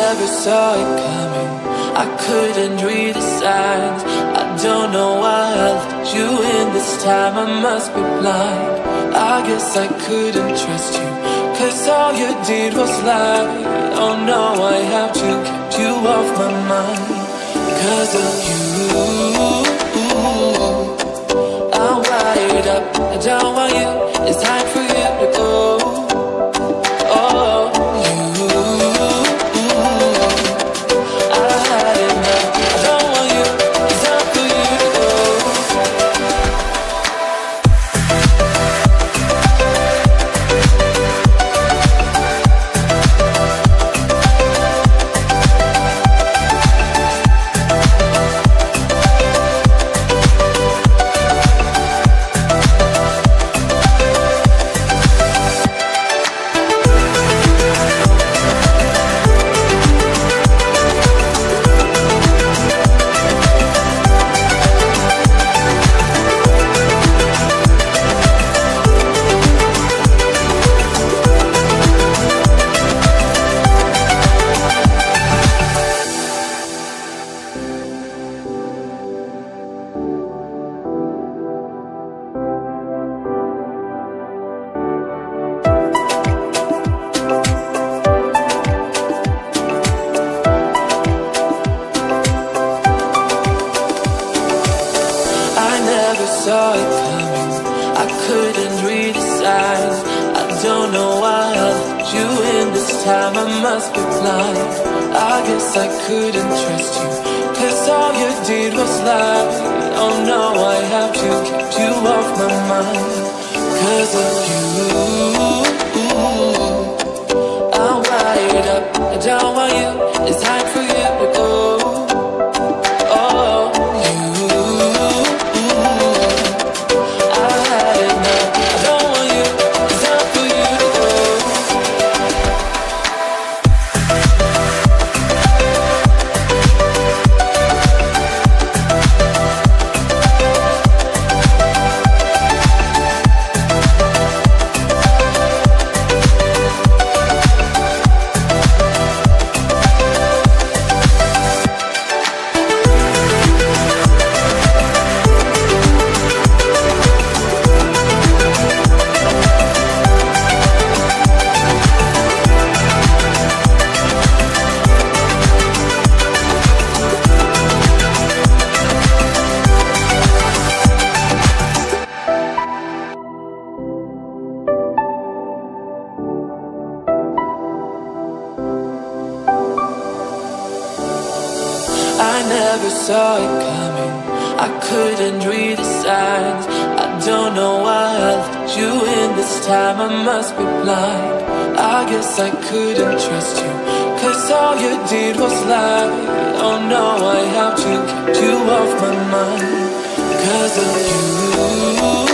never saw it coming, I couldn't read the signs. I don't know why I let you in this time, I must be blind. I guess I couldn't trust you, 'cause all you did was lie. Oh no, I have to keep you off my mind. 'Cause of you, I'm wired up, I don't want you, it's time for you to go. Oh, you, I had enough, I don't want you, it's time for you to go. Saw it coming, I couldn't read the signs. I don't know why I let you in this time, I must be blind. I guess I couldn't trust you, 'cause all you did was lie. Oh no, I have to keep you off my mind. 'Cause of you, I'm wired up, I don't want you, it's time for you to go. I never saw it coming, I couldn't read the signs. I don't know why I let you in this time, I must be blind. I guess I couldn't trust you, 'cause all you did was lie. Oh no, I have to keep you off my mind. 'Cause of you.